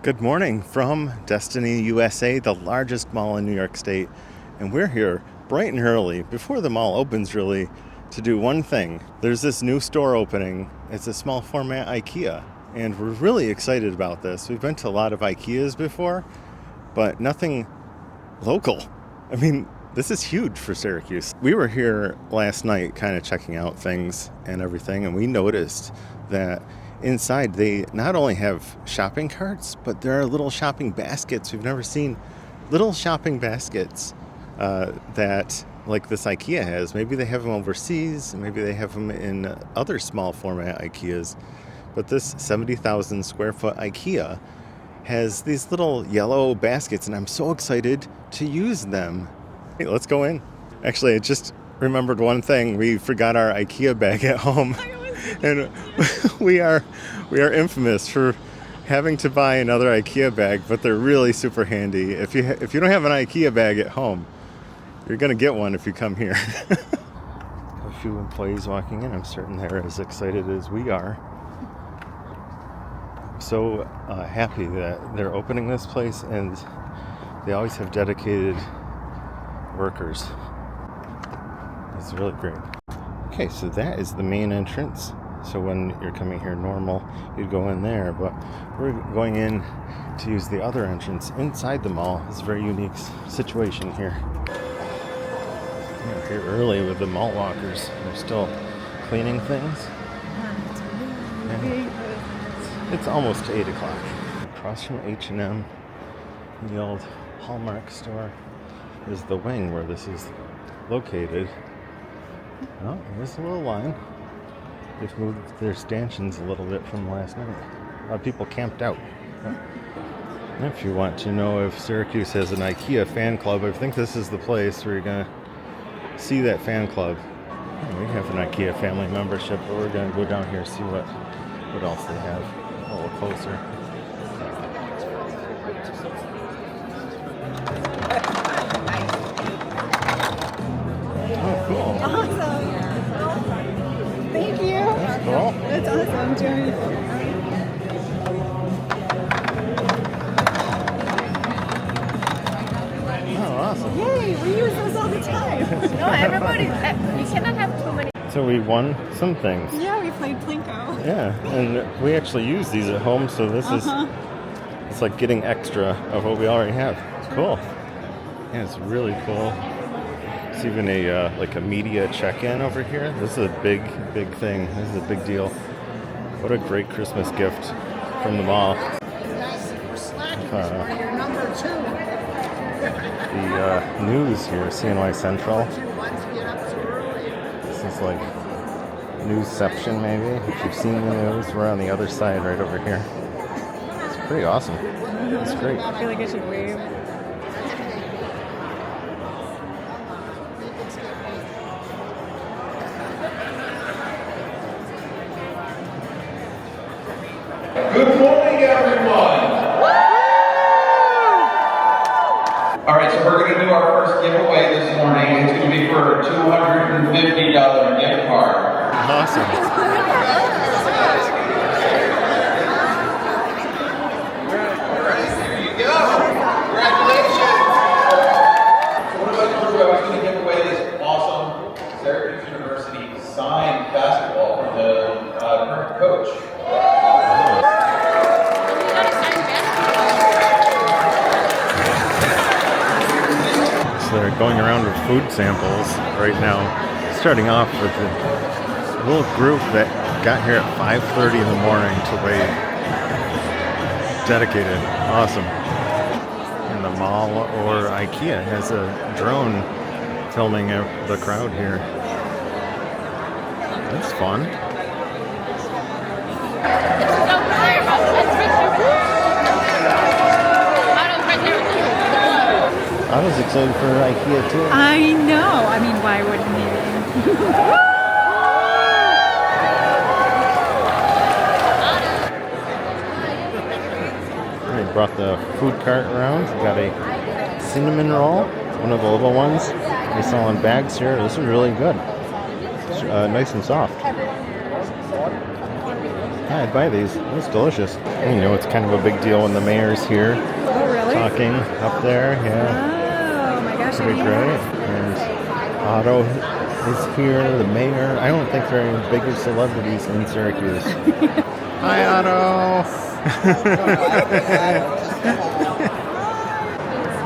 Good morning from Destiny, USA, the largest mall in New York State. And we're here bright and early, before the mall opens really, to do one thing. There's this new store opening. It's a small format IKEA. And we're really excited about this. We've been to a lot of IKEAs before, but nothing local. I mean, this is huge for Syracuse. We were here last night kind of checking out things and everything, and we noticed that inside they not only have shopping carts, but there are little shopping baskets. We've never seen little shopping baskets that like this IKEA has. Maybe they have them overseas, maybe they have them in other small format IKEAs, but this 70,000 square foot IKEA has these little yellow baskets, and I'm so excited to use them. Hey, let's go in. Actually, I just remembered one thing. We forgot our IKEA bag at home. And we are infamous for having to buy another IKEA bag, but they're really super handy. If you don't have an IKEA bag at home, you're going to get one if you come here. A few employees walking in. I'm certain they're as excited as we are. So happy that they're opening this place, and they always have dedicated workers. It's really great. Okay, so that is the main entrance. So when you're coming here normal, you'd go in there, but we're going in to use the other entrance inside the mall. It's a very unique situation here. We're here early with the mall walkers. They're still cleaning things. And it's almost 8 o'clock. Across from H&M, the old Hallmark store, is the wing where this is located. Oh, there's a little line. They've moved their stanchions a little bit from last night. A lot of people camped out. If you want to know if Syracuse has an IKEA fan club, I think this is the place where you're going to see that fan club. We have an IKEA family membership, but we're going to go down here and see what else they have a little closer. Cool. That's awesome, Jerry. Oh, awesome. Yay, we use those all the time. No, everybody, you cannot have too many. So we won some things. Yeah, we played Plinko. Yeah, and we actually use these at home, so this is, it's like getting extra of what we already have. It's cool. Yeah, it's really cool. It's even a like a media check-in over here. This is a big thing. This is a big deal. What a great Christmas gift from the mall. The news here, CNY Central. This is like newsception maybe. If you've seen the news, we're on the other side right over here. It's pretty awesome. It's great. I feel like I should wave. Good morning, everyone. All right, so we're going to do our first giveaway this morning. It's going to be for a $250 gift card. Awesome. There you go. Congratulations. So what am I going to do? I was going to give away this awesome Syracuse University signed basketball from the current coach. They're going around with food samples right now, starting off with a little group that got here at 5:30 in the morning to wait. Dedicated. Awesome. And the mall or IKEA has a drone filming the crowd here. That's fun. I was excited for IKEA too. I know. I mean, why wouldn't you? They brought the food cart around. We got a cinnamon roll, one of the little ones. They sell in bags here. This is really good. It's nice and soft. Yeah, I'd buy these. It's delicious. You know, it's kind of a big deal when the mayor's here Oh, really? talking up there. Yeah, Oh, my gosh. I pretty need great. that. And Otto is here, the mayor. I don't think there are any bigger celebrities in Syracuse. Hi, Otto.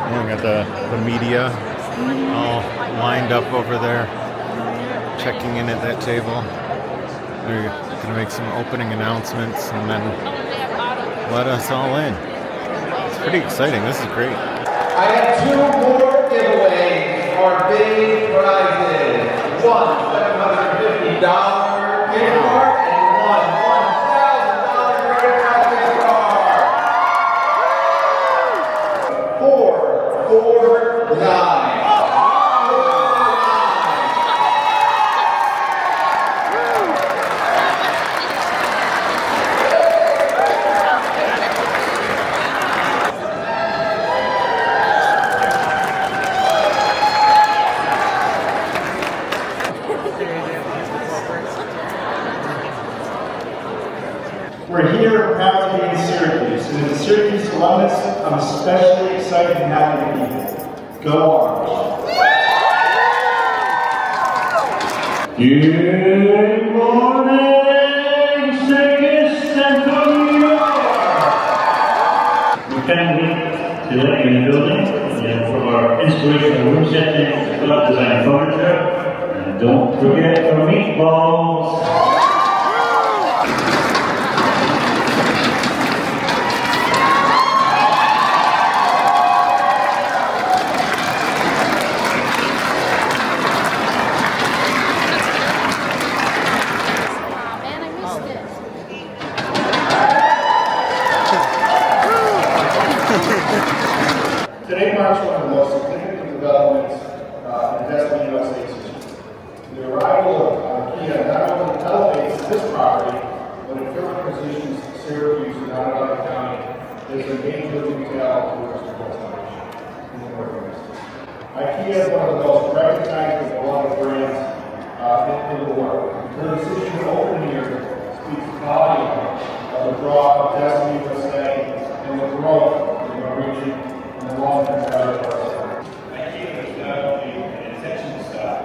Yeah, we got the media all lined up over there, checking in at that table. They're going to make some opening announcements and then let us all in. It's pretty exciting. This is great. I have two more giveaways for big prizes. One $750 gift card and one $1,000 credit card gift card. 449. We're here proud to be in Syracuse, and as a Syracuse alumnus, I'm especially excited and happy to be here. Go Orange! Good morning, Syracuse, Central New York! We're kindly to let you in the building for our inspirational room setting, club design furniture, and don't forget our meatballs! Today marks one of the most significant developments in Destiny USA's history. The arrival of IKEA not only elevates this property, but it further positions Syracuse and Onondaga County as a major retail tourist destination in the Northwest. IKEA is one of the most recognized and beloved brands in the world. Their decision to open here speaks volumes of the draw of Destiny USA and the growth in the region. IKEA is not only an attention stop,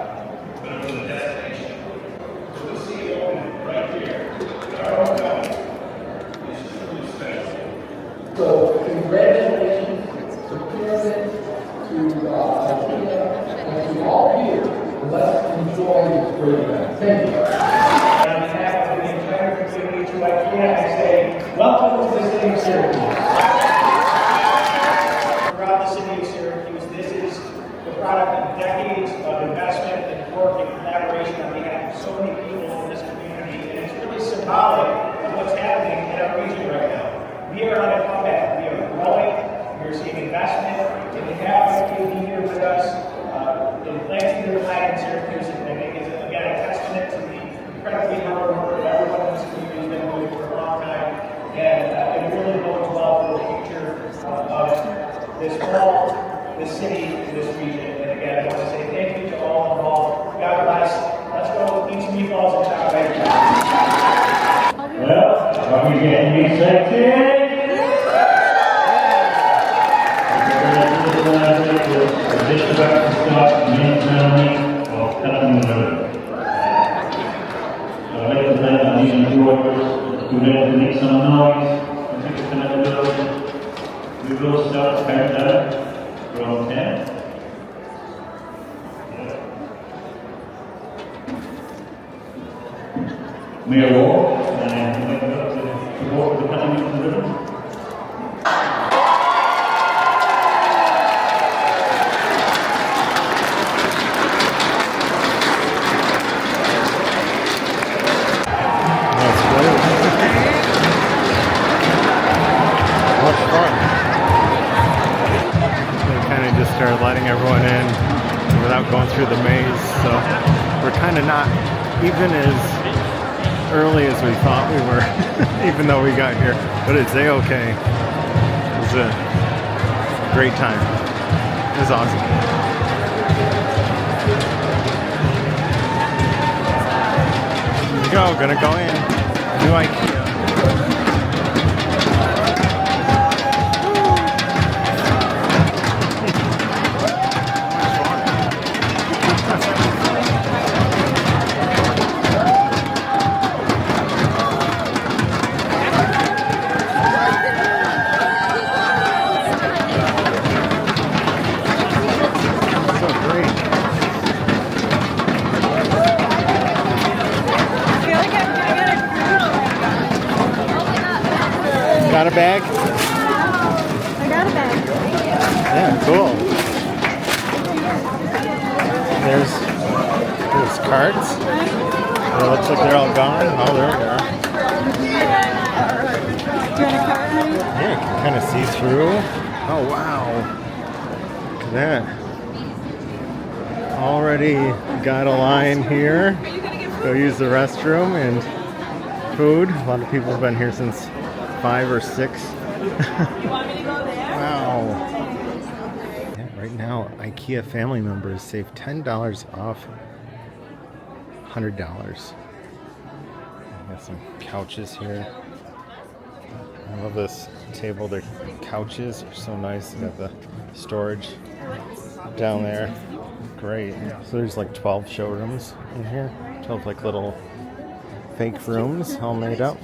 but it was a destination. So to see it open right here in our own county is truly special. So congratulations to Pyramid, to IKEA, and to all here. Let's enjoy this great event. Thank you. On behalf of the entire community to IKEA, I say, welcome to the city of Syracuse. Throughout the city of Syracuse, this is the product of decades of investment and work and collaboration on behalf of so many people in this community, and it's really symbolic of what's happening in our region right now. We are on a comeback. We are growing. We are seeing investment. And we have IKEA here with us in planting their flag in Syracuse, and I think is again a testament to the incredibly hard work that everyone in this community has been doing for a long time, and it really bodes well for the future of this hall, this city, and this region. And again, I want to say thank you to all involved. God bless. Let's go eat some meatballs and chow right now. Well, are we getting excited? Just about to start, me and family of Cutting the River. So I'd like to let these enjoyers to make some noise. I think it's going to do. We will start countdown from 10. Mayor Ward, and then we'll go to the walk of the Cutting the River. Started letting everyone in without going through the maze, so we're kind of not even as early as we thought we were, even though we got here, but it's a-okay. It was a great time. It was awesome. Here we go, gonna go in. New IKEA. bag? I got a bag. Yeah, cool. There's carts. It looks like they're all gone. Oh, there we are. Do you want a cart, honey? Yeah, you can kind of see through. Oh, wow. Look at that. Already got a line here. Go use the restroom and food. A lot of people have been here since 5 or 6. Wow. Yeah, right now, IKEA family members save $10 off $100. Got some couches here. I love this table. The couches are so nice. They got the storage down there. Great. So there's like 12 showrooms in here. 12 like little fake rooms all made up.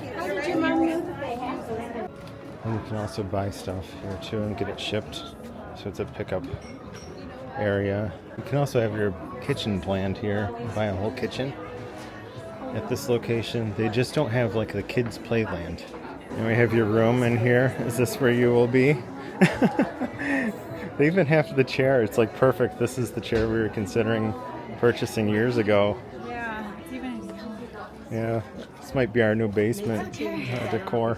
And you can also buy stuff here too and get it shipped. So it's a pickup area. You can also have your kitchen planned here. Buy a whole kitchen at this location. They just don't have like the kids' playland. And we have your room in here. Is this where you will be? They even have the chair. It's like perfect. This is the chair we were considering purchasing years ago. Yeah, it's even. Yeah, this might be our new basement decor.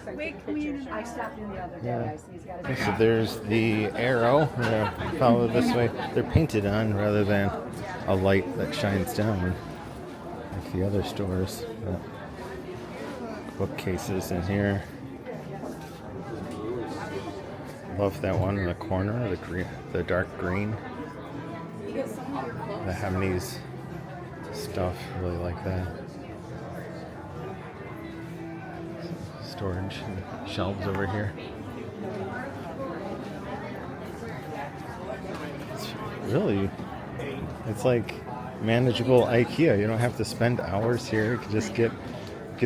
Yeah. So there's the arrow. We're gonna follow this way. They're painted on rather than a light that shines down like the other stores. Bookcases in here. Love that one in the corner, the dark green. The Hemney's stuff, really like that. Storage and shelves over here. It's like manageable IKEA. You don't have to spend hours here. You can just get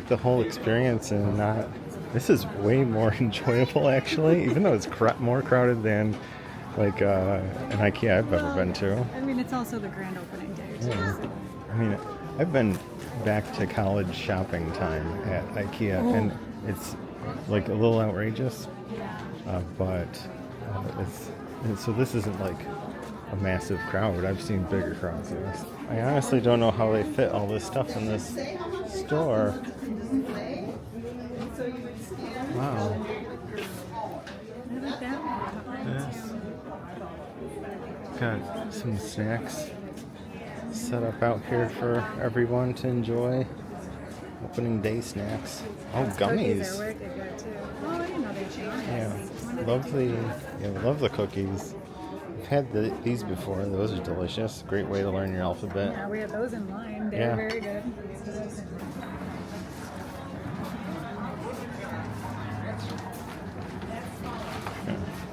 the whole experience and not. This is way more enjoyable actually, even though it's more crowded than like an IKEA I've ever been to. I mean, it's also the grand opening day too. Yeah. So. I mean, I've been back to college shopping time at IKEA, and it's like a little outrageous, but so this isn't like a massive crowd. I've seen bigger crowds than this. I honestly don't know how they fit all this stuff in this store. Wow. I like that one. Yes. Got some snacks set up out here for everyone to enjoy. Opening day snacks. Oh, gummies. Cookies are wicked good too. Oh, I didn't know they changed. Yeah, love the cookies. I've had these before. Those are delicious. Great way to learn your alphabet. Yeah, we had those in line. They're Yeah. very good.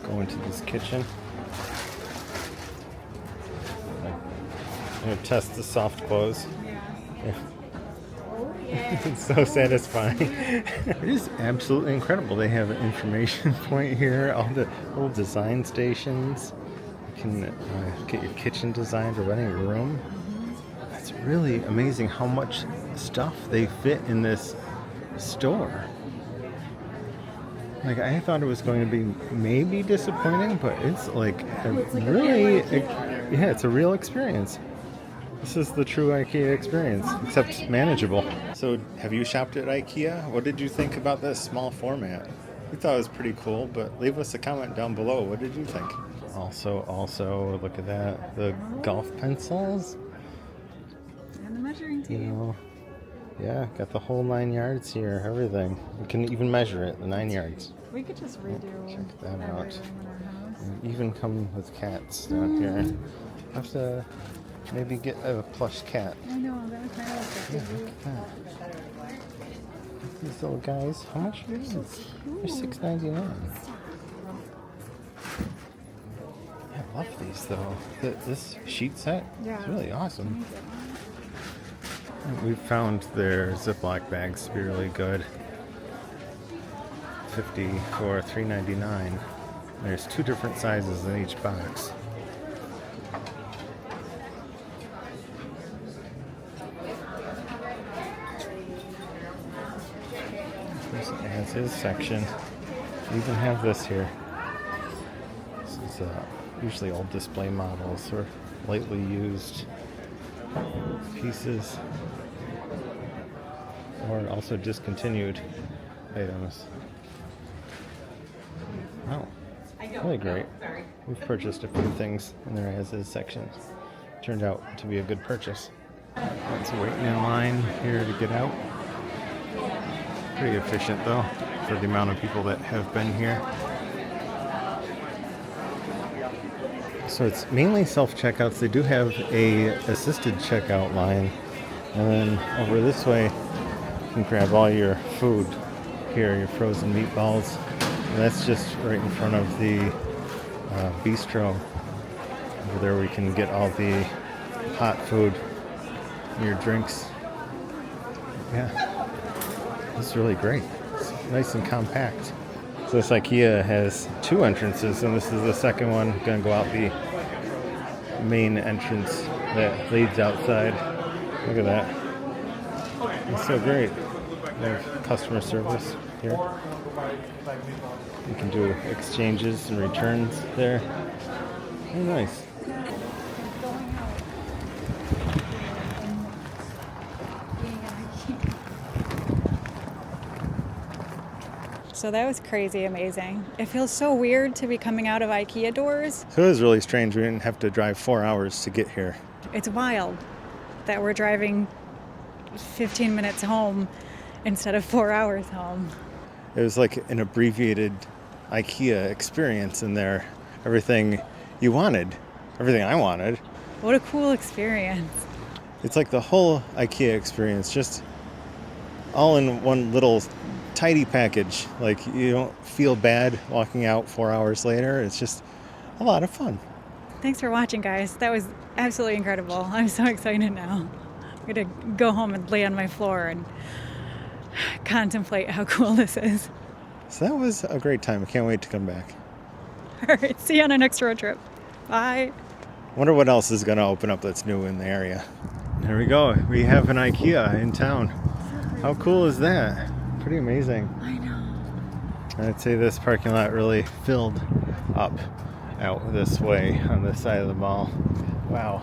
Go into this kitchen. I'm gonna test the soft close. Yeah. It's so satisfying. It is absolutely incredible. They have an information point here, all the little design stations. You can get your kitchen designed or any room. It's really amazing how much stuff they fit in this store. Like, I thought it was going to be maybe disappointing, but it's like it's a real experience. This is the true IKEA experience, except manageable. So, have you shopped at IKEA? What did you think about this small format? We thought it was pretty cool, but leave us a comment down below. What did you think? Also, look at that. The golf pencils. And the measuring tape. Yeah, got the whole 9 yards here, everything. You can even measure it, the 9 yards. We could just redo Check that every out. room in our house. And even come with cats down here. I have to maybe get a plush cat. I know, that was kind of Yeah, look at that. These little guys, how much are these? They're $6.99. Yeah, I love these though. This sheet set is really awesome. We found their Ziploc bags to be really good. $50 for $3.99. There's 2 different sizes in each box. This has his section. They even have this here. This is usually old display models or lightly used pieces, or also discontinued items. Wow, really great. We've purchased a few things in their as-is section. Turned out to be a good purchase. It's waiting in line here to get out. Pretty efficient though, for the amount of people that have been here. So it's mainly self-checkouts. They do have a assisted checkout line. And then over this way, you can grab all your food here, your frozen meatballs. And that's just right in front of the bistro. Over there we can get all the hot food, your drinks. Yeah, this is really great. It's nice and compact. So this IKEA has two entrances, and this is the second one. Gonna go out the main entrance that leads outside. Look at that. It's so great. They have customer service here. You can do exchanges and returns there. Very nice. So that was crazy amazing. It feels so weird to be coming out of IKEA doors. So it was really strange. We didn't have to drive 4 hours to get here. It's wild that we're driving 15 minutes home instead of 4 hours home. It was like an abbreviated IKEA experience in there. Everything you wanted, everything I wanted. What a cool experience. It's like the whole IKEA experience, just all in one little tidy package. Like, you don't feel bad walking out 4 hours later. It's just a lot of fun. Thanks for watching, guys. That was absolutely incredible. I'm so excited now. I'm gonna go home and lay on my floor and contemplate how cool this is. So that was a great time. I can't wait to come back. All right, see you on our next road trip. Bye. Wonder what else is going to open up that's new in the area. There we go. We have an IKEA in town. How cool is that? Pretty amazing. I know. I'd say this parking lot really filled up out this way on this side of the mall. Wow.